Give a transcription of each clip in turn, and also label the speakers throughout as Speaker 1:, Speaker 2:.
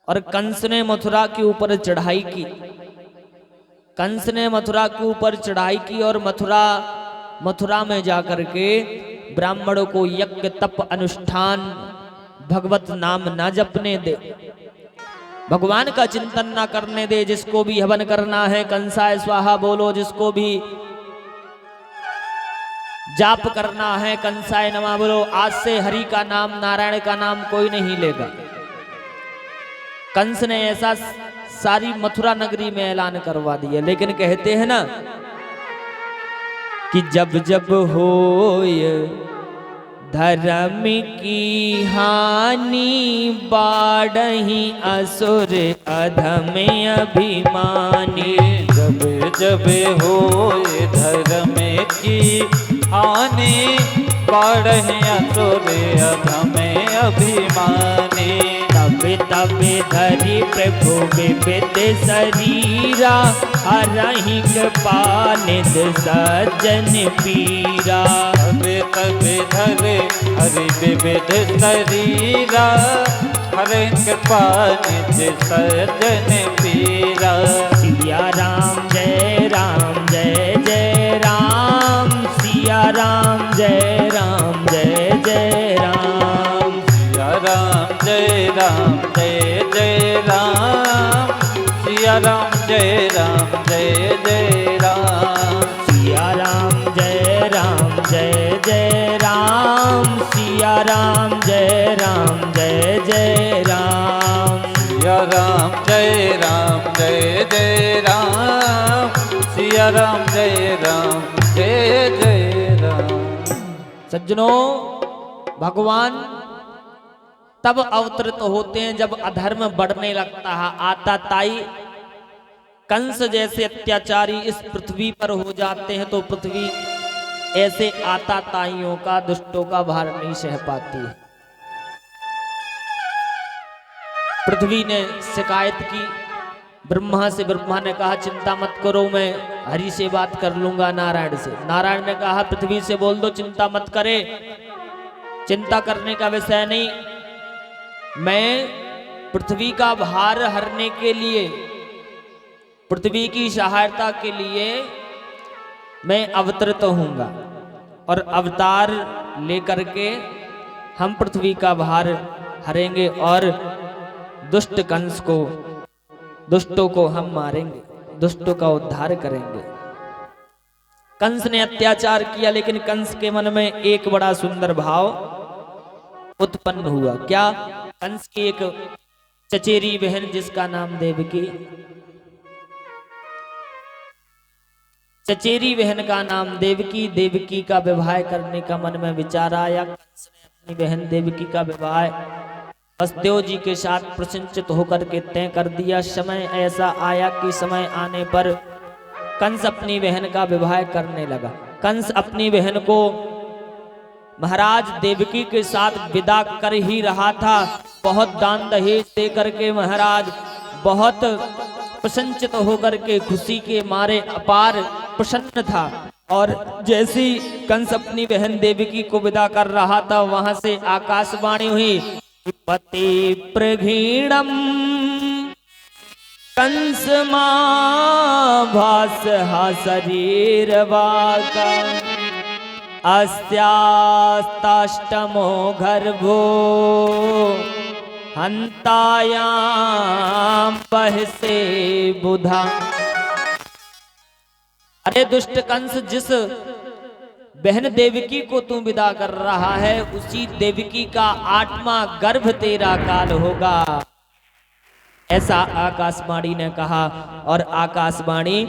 Speaker 1: और कंस ने मथुरा के ऊपर चढ़ाई की। कंस ने मथुरा के ऊपर चढ़ाई की और मथुरा में जाकर के ब्राह्मणों को यज्ञ तप अनुष्ठान भगवत नाम ना जपने दे, भगवान का चिंतन ना करने दे। जिसको भी हवन करना है कंसाय स्वाहा बोलो, जिसको भी जाप करना है कंसाय नमः बोलो। आज से हरि का नाम नारायण का नाम कोई नहीं लेगा। कंस ने ऐसा सारी मथुरा नगरी में ऐलान करवा दिया। लेकिन कहते हैं ना कि जब जब होय धर्म की हानि, बाढ़हि असुर अधम अभिमानी।
Speaker 2: जब जब होए धर्म की हानि, बाढ़हि असुर अधम अभिमानी।
Speaker 1: तब तब धरि प्रभु विविध शरीरा, हरहि कृपा निध सज्जन पीरा।
Speaker 2: तब तब धरे हरि विविध शरीरा, हरे कृपा निज सज्जन पीरा।
Speaker 1: सिया राम जय राम जय जय राम, सिया राम जय राम जय जय राम।
Speaker 2: सिया राम जय राम जय जय राम, सिया राम जय राम जय जय राम।
Speaker 1: सिया राम जय राम जय जय राम, सिया राम जय राम जय जय राम।
Speaker 2: सिया राम जय राम जय जय राम, सिया राम जय राम जय जय राम।
Speaker 1: सज्जनों, भगवान तब अवतरित होते हैं जब अधर्म बढ़ने लगता है। आताताई कंस जैसे अत्याचारी इस पृथ्वी पर हो जाते हैं तो पृथ्वी ऐसे आताताइयों का, दुष्टों का भार नहीं सह पाती है। पृथ्वी ने शिकायत की ब्रह्मा से। ब्रह्मा ने कहा चिंता मत करो, मैं हरि से बात कर लूंगा, नारायण से। नारायण ने कहा पृथ्वी से बोल दो चिंता मत करे, चिंता करने का विषय नहीं। मैं पृथ्वी का भार हरने के लिए, पृथ्वी की सहायता के लिए मैं अवतरित होऊंगा और अवतार लेकर के हम पृथ्वी का भार हरेंगे और दुष्ट कंस को, दुष्टों को हम मारेंगे, दुष्टों का उद्धार करेंगे। कंस ने अत्याचार किया, लेकिन कंस के मन में एक बड़ा सुंदर भाव उत्पन्न हुआ। क्या? कंस की एक चचेरी बहन जिसका नाम देवकी, चचेरी बहन का नाम देवकी, देवकी का विवाह करने का मन में विचार आया। कंस ने अपनी बहन देवकी का विवाह वसुदेव जी के साथ प्रसन्नचित होकर के तय कर दिया। समय ऐसा आया कि समय आने पर कंस अपनी बहन का विवाह करने लगा। कंस अपनी बहन को महाराज देवकी के साथ विदा कर ही रहा था। बहुत दान दहेज दे करके महाराज बहुत प्रसन्नचित होकर के खुशी के मारे अपार प्रसन्न था। और जैसी कंस अपनी बहन देवकी को विदा कर रहा था, वहां से आकाशवाणी हुई, पति प्रघीणम कंस भास शरीर वाका, अस्यास्ताष्टमो गर्भो हंतायाम बहसे बुधा। अरे दुष्ट कंस, जिस बहन देवकी को तू विदा कर रहा है उसी देवकी का 8वां गर्भ तेरा काल होगा, ऐसा आकाशवाणी ने कहा। और आकाशवाणी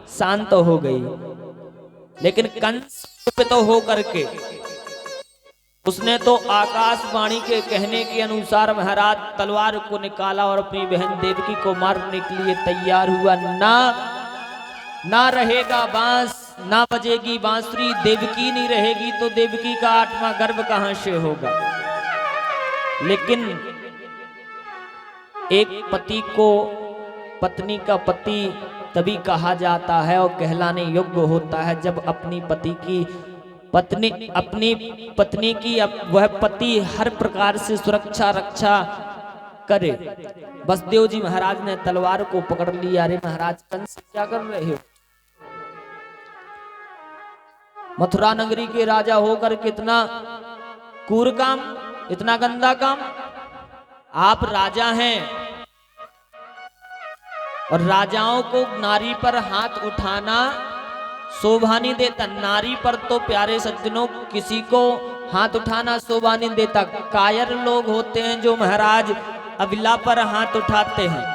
Speaker 1: शांत हो गई। लेकिन कंस कुपित होकर के उसने तो आकाशवाणी के कहने के अनुसार महाराज तलवार को निकाला और अपनी बहन देवकी को मारने के लिए तैयार हुआ। ना रहेगा बांस, ना बजेगी बांसुरी, देवकी नहीं रहेगी तो देवकी का 8वां गर्भ कहां से होगा। लेकिन एक पति को पत्नी का पति तभी कहा जाता है और कहलाने योग्य होता है जब अपनी पत्नी की वह पति हर प्रकार से सुरक्षा रक्षा करे। वसुदेव जी महाराज ने तलवार को पकड़ लिया। अरे महाराज कंस क्या कर रहे हो? मथुरा नगरी के राजा होकर कितना क्रूर काम, इतना गंदा काम। आप राजा हैं और राजाओं को नारी पर हाथ उठाना शोभा नहीं देता। नारी पर तो प्यारे सज्जनों किसी को हाथ उठाना शोभा नहीं देता। कायर लोग होते हैं जो महाराज अबला पर हाथ उठाते हैं।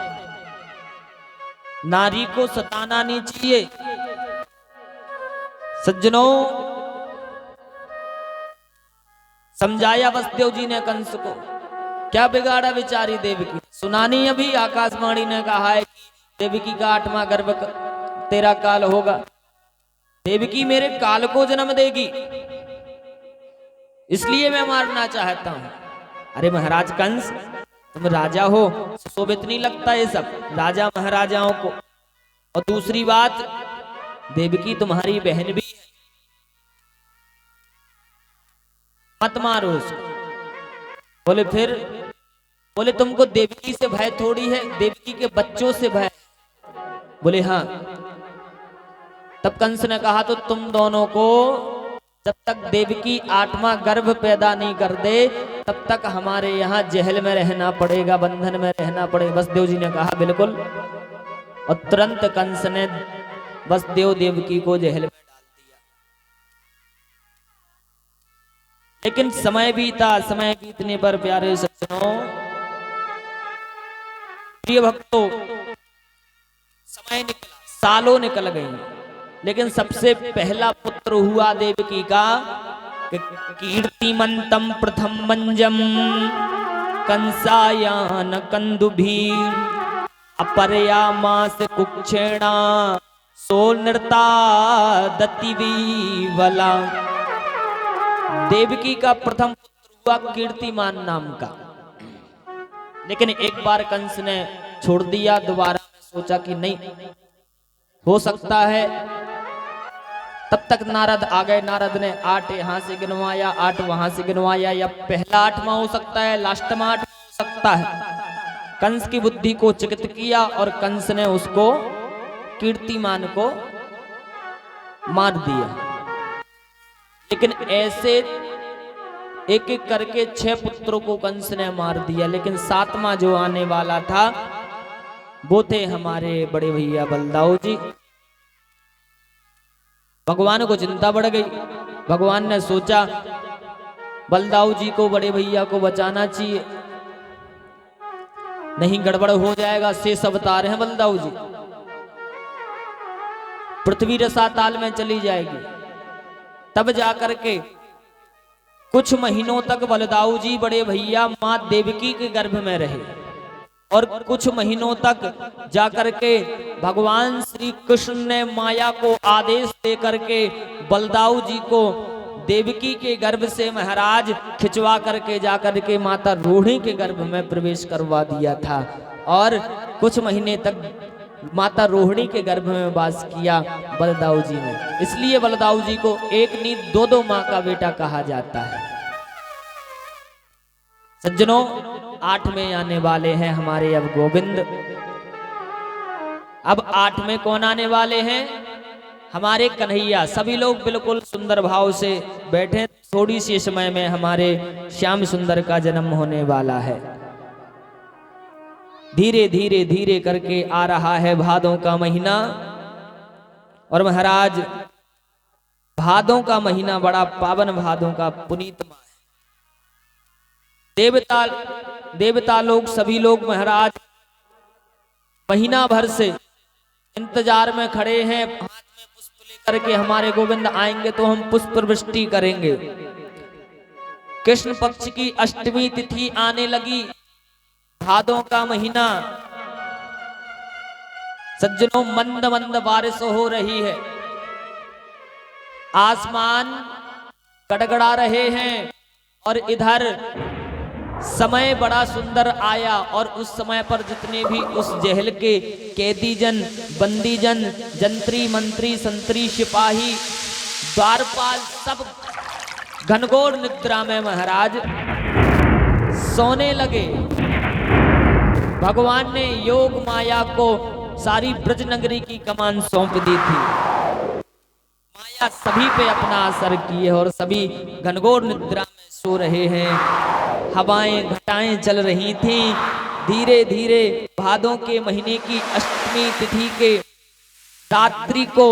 Speaker 1: नारी को सताना नहीं चाहिए सज्जनों। समझाया वसुदेव जी ने कंस को, क्या बिगाड़ा बेचारी देवकी। सुनानी अभी आकाशवाणी ने कहा है कि देवकी का 8वां गर्भ तेरा काल होगा। देवकी मेरे काल को जन्म देगी, इसलिए मैं मारना चाहता हूं। अरे महाराज कंस, तुम राजा हो, शोभित नहीं लगता ये सब राजा महाराजाओं को। और दूसरी बात, देवकी तुम्हारी बहन भी है, मत मारो उसको। बोले फिर? बोले तुमको देवकी से भय थोड़ी है, देवकी के बच्चों से भय। बोले हाँ। तब कंस ने कहा तो तुम दोनों को जब तक देवकी 8वां गर्भ पैदा नहीं कर दे तब तक हमारे यहाँ जेल में रहना पड़ेगा, बंधन में रहना पड़ेगा। वसुदेव जी ने कहा बिल्कुल। और तुरंत कंस ने वसुदेव देवकी को जेल में डाल दिया। लेकिन समय बीता, समय बीतने पर प्यारे सज्जनों, प्रिय भक्तों, समय निकला, सालों निकल गई। लेकिन सबसे पहला पुत्र हुआ देवकी का कीर्तिमंतम प्रथम मंजम कंसायान कंदुभीर अपरयामास कुक्षेणा सो नृता दतिवीवला। देवकी का प्रथम पुत्र हुआ कीर्तिमान नाम का। लेकिन एक बार कंस ने छोड़ दिया, दोबारा सोचा कि नहीं हो सकता है। तब तक नारद आ गए। नारद ने 8 यहां से गिनवाया, 8 वहां से गिनवाया, या पहला 8वां हो सकता है, लास्ट में 8 हो सकता है। कंस की बुद्धि को चिकित किया और कंस ने उसको कीर्तिमान को मार दिया। लेकिन ऐसे एक एक करके 6 पुत्रों को कंस ने मार दिया। लेकिन 7वां जो आने वाला था वो थे हमारे बड़े भैया बलदाऊ जी। भगवान को चिंता बढ़ गई। भगवान ने सोचा बलदाऊ जी को, बड़े भैया को बचाना चाहिए, नहीं गड़बड़ हो जाएगा। शेष अवतार हैं बलदाऊ जी, पृथ्वी रसाताल में चली जाएगी। तब जाकर के कुछ महीनों तक बलदाऊ जी बड़े भैया मां देवकी के गर्भ में रहे और कुछ महीनों तक जाकर के भगवान श्री कृष्ण ने माया को आदेश दे करके बलदाऊ जी को देवकी के गर्भ से महाराज खिंचवा करके जाकर के माता रोहिणी के गर्भ में प्रवेश करवा दिया था। और कुछ महीने तक माता रोहिणी के गर्भ में वास किया बलदाऊ जी ने। इसलिए बलदाऊ जी को एक नहीं 2-2 मां का बेटा कहा जाता है। सज्जनों, 8 में आने वाले हैं हमारे अब गोविंद। अब 8 में कौन आने वाले हैं? हमारे कन्हैया। सभी लोग बिल्कुल सुंदर भाव से बैठे। थोड़ी सी समय में हमारे श्याम सुंदर का जन्म होने वाला है। धीरे धीरे धीरे करके आ रहा है भादों का महीना। और महाराज भादों का महीना बड़ा पावन, भादों का पुनीत माह है। देवता लोग, सभी लोग महाराज महीना भर से इंतजार में खड़े हैं। हाथ में पुष्प लेकर के हमारे गोविंद आएंगे तो हम पुष्प वृष्टि करेंगे। कृष्ण पक्ष की अष्टमी तिथि आने लगी। भादों का महीना सज्जनों, मंद मंद बारिश हो रही है। आसमान गड़गड़ा रहे हैं और इधर समय बड़ा सुंदर आया। और उस समय पर जितने भी उस जेल के कैदी जन, बंदी जन, जंत्री मंत्री, संतरी, सिपाही, द्वारपाल सब घनघोर निद्रा में महाराज सोने लगे। भगवान ने योग माया को सारी ब्रज नगरी की कमान सौंप दी थी। माया सभी पे अपना असर किए और सभी घनघोर निद्रा में सो रहे हैं। हवाएं घटाएं चल रही थी। धीरे धीरे भादों के महीने की अष्टमी तिथि के रात्रि को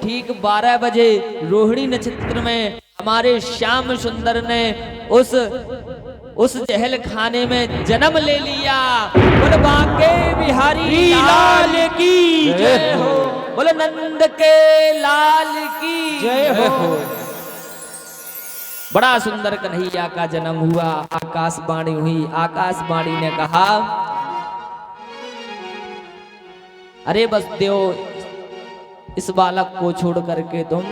Speaker 1: ठीक 12 बजे रोहिणी नक्षत्र में हमारे श्याम सुंदर ने उस जहल खाने में जन्म ले लिया। बोल बांके बिहारी लाल की जय हो। बोल नंद के लाल की जय हो। बड़ा सुंदर कन्हैया का जन्म हुआ। आकाशवाणी हुई। आकाशवाणी ने कहा, अरे बस देव, इस बालक को छोड़ करके तुम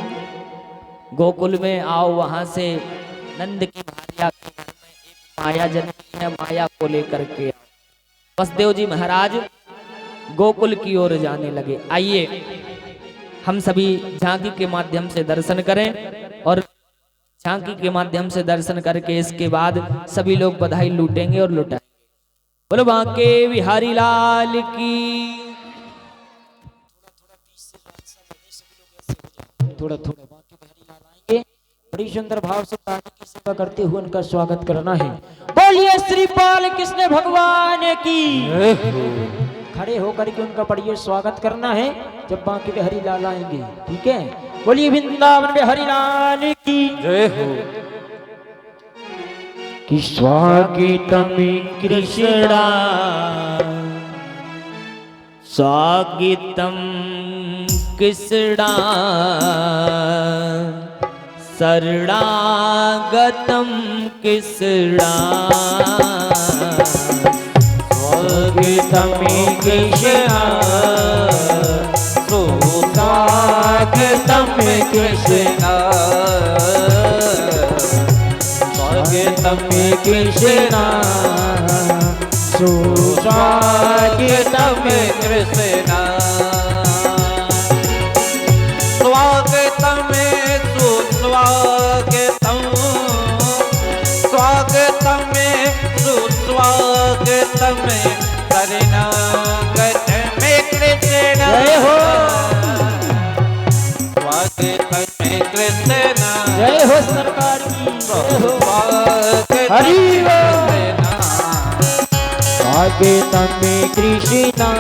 Speaker 1: गोकुल में आओ। वहां से नंद की भार्या के घर में एक माया जन्मी है, माया को लेकर के आओ। वसुदेव जी महाराज गोकुल की ओर जाने लगे। आइए हम सभी झांकी के माध्यम से दर्शन करें और झांकी के माध्यम से दर्शन करके इसके बाद सभी लोग बधाई लूटेंगे और लुटाएंगे। बोलो बांके बिहारी लाल की।
Speaker 3: थोड़ा थोड़ा बांके बिहारी लाल आएंगे। बड़ी सुंदर भाव से प्राणी की सेवा करते हुए उनका स्वागत करना है। बोलिए श्री बाल कृष्ण भगवान की। खड़े होकर के उनका बढ़िया स्वागत करना है जब बांके बिहारी लाल आएंगे। ठीक है, बोलिए वृंदावन बिहारी लाल की
Speaker 2: जय हो।
Speaker 3: कि स्वागतम कृष्णा
Speaker 1: स्वागतम कृष्णा शरणागतम कृष्णा
Speaker 3: स्वागतम कृष्णा
Speaker 2: स्वागतम कृष्णा
Speaker 3: स्वागतम कृष्णा
Speaker 2: सुस्वागतम कृष्णा स्वागतम सुस्वागतम स्वागतम सुस्वागतम शरणागतम कृष्णा
Speaker 3: जय हो।
Speaker 2: स्वागतम कृष्णा
Speaker 3: जय हो सरकार की जय हो।
Speaker 2: स्वागतम
Speaker 3: हरि
Speaker 2: कृष्णा
Speaker 3: स्वागतम कृष्णा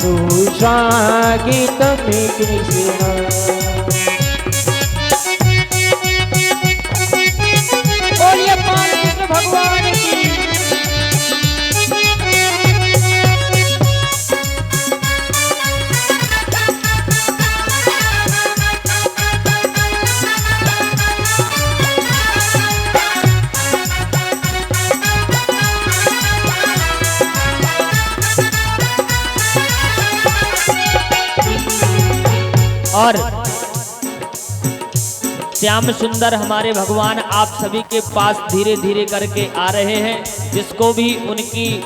Speaker 3: सुस्वागतम कृष्णा। बोलिए बालकृष्ण भगवान की।
Speaker 1: और श्याम सुंदर हमारे भगवान आप सभी के पास धीरे धीरे करके आ रहे हैं। जिसको भी उनकी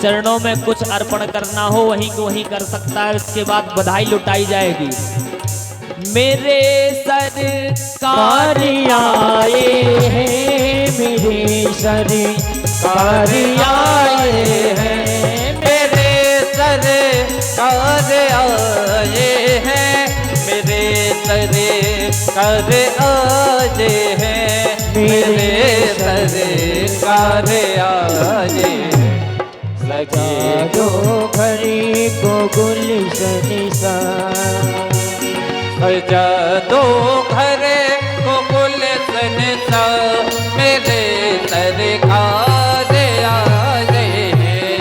Speaker 1: चरणों में कुछ अर्पण करना हो वहीं को वहीं कर सकता है। उसके बाद बधाई लुटाई जाएगी। मेरे सरकार
Speaker 3: आए हैं, मेरे सरकार आए हैं,
Speaker 2: मेरे सरकार आए हैं, मेरे सरकार आए हैं, मेरे सरकार आए हैं।
Speaker 3: लगा दो घड़ी को गुलशन सा,
Speaker 2: सजा दो घर को गुलशन सा, मेरे सरकार आए हैं।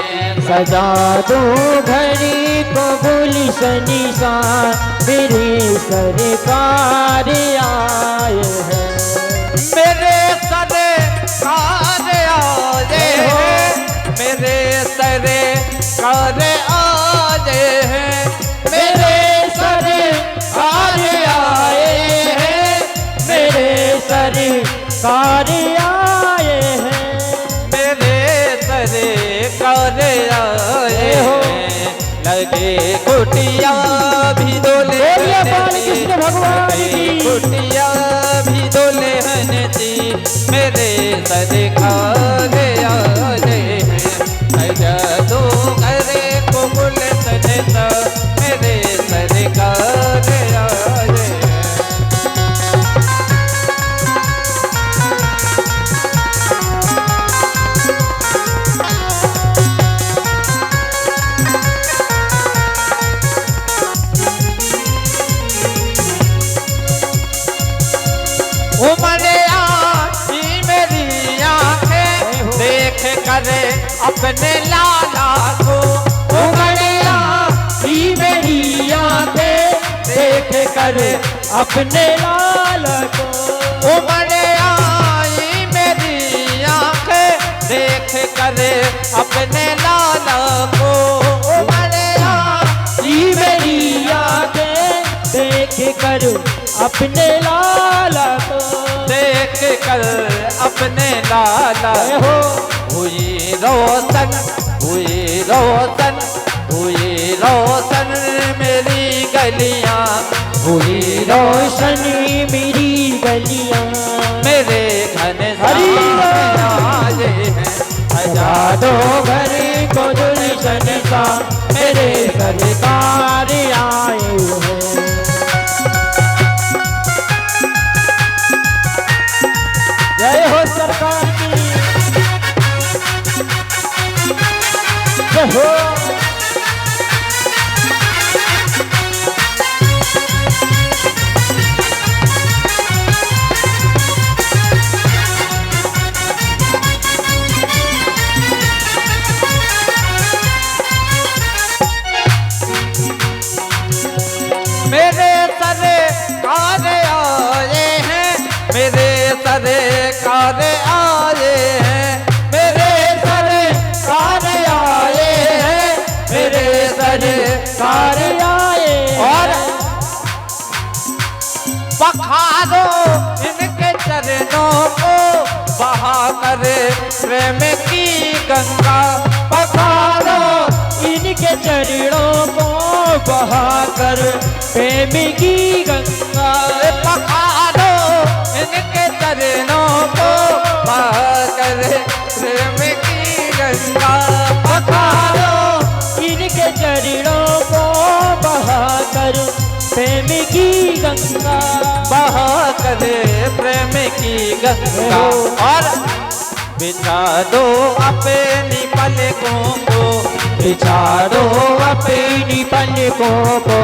Speaker 3: सजा दो घड़ी को गुलशन सा, मेरे सरकार आए हैं।
Speaker 2: मेरे सरकार आए हैं, मेरे सरकार आए हैं,
Speaker 3: मेरे सरकार आए हैं, मेरे सरकार आए हैं।
Speaker 2: मेरे सरकार आए हैं। लगे कुटिया भी डोले,
Speaker 3: बोलिए बालकृष्ण भगवान की।
Speaker 2: कुटिया भी डोले हनती, मेरे सरकार आए हैं। सजा अपने लाला को।
Speaker 3: उमड़िया ही मेरी आंखें देख कर अपने लाल को।
Speaker 2: उमड़े आई मेरी आंखें देख कर अपने लाला को। उमड़े
Speaker 3: ही मेरी आंखें देख कर अपने लाल को।
Speaker 2: देख कर अपने लाला
Speaker 3: हो
Speaker 2: हुई रोशन, हुई रोशन, हुई रोशन मेरी गलियां। हुई
Speaker 3: रोशनी मेरी गलियां।
Speaker 2: मेरे घन
Speaker 3: हरी
Speaker 2: आए हैं
Speaker 3: सजा दो घर को गुलशन सा मेरे सरकार आए हैं। जय हो सरकार की जय हो।
Speaker 2: मेरे सरे कारे आए हैं, मेरे सरे कारे आए हैं, मेरे सरे कारे आए हैं, मेरे सरे कारे
Speaker 3: आए
Speaker 2: और पखारो इनके चरणों को बहा करे प्रेम की गंगा। पखारो
Speaker 3: इनके चरणों को बहा कर प्रेम की गंगा।
Speaker 2: पखारो इनके चरणों को बहा करे प्रेम की गंगा। पखारो
Speaker 3: इनके चरणों को बहा कर प्रेम की गंगा।
Speaker 2: बहा करे प्रेम की गंगा। और बिछा दो अपनी पलकों को,
Speaker 3: बिछा दो अपनी पलकों को,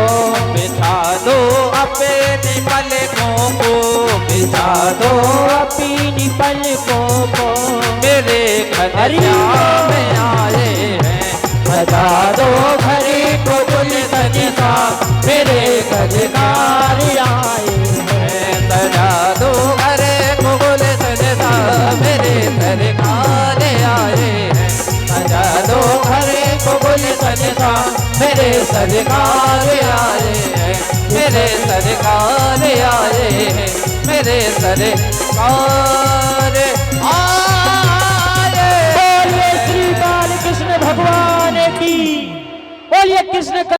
Speaker 2: बिछा दो अपनी पलकों को, बिछा
Speaker 3: दो अपनी पलकों को।
Speaker 2: मेरे घर में आए हैं
Speaker 3: सजा दो घर को गुलशन सा मेरे गजकार आए हैं।
Speaker 2: सजा दो घर को गुलशन सा मेरे सरकार आए हैं।
Speaker 3: सजा दो घर को गुलशन सा मेरे सरकार आए हैं।
Speaker 2: मेरे सरकार आए हैं, मेरे सरकार आए।
Speaker 3: बोलिए श्री बाल कृष्ण भगवान की, बोलिए कृष्ण।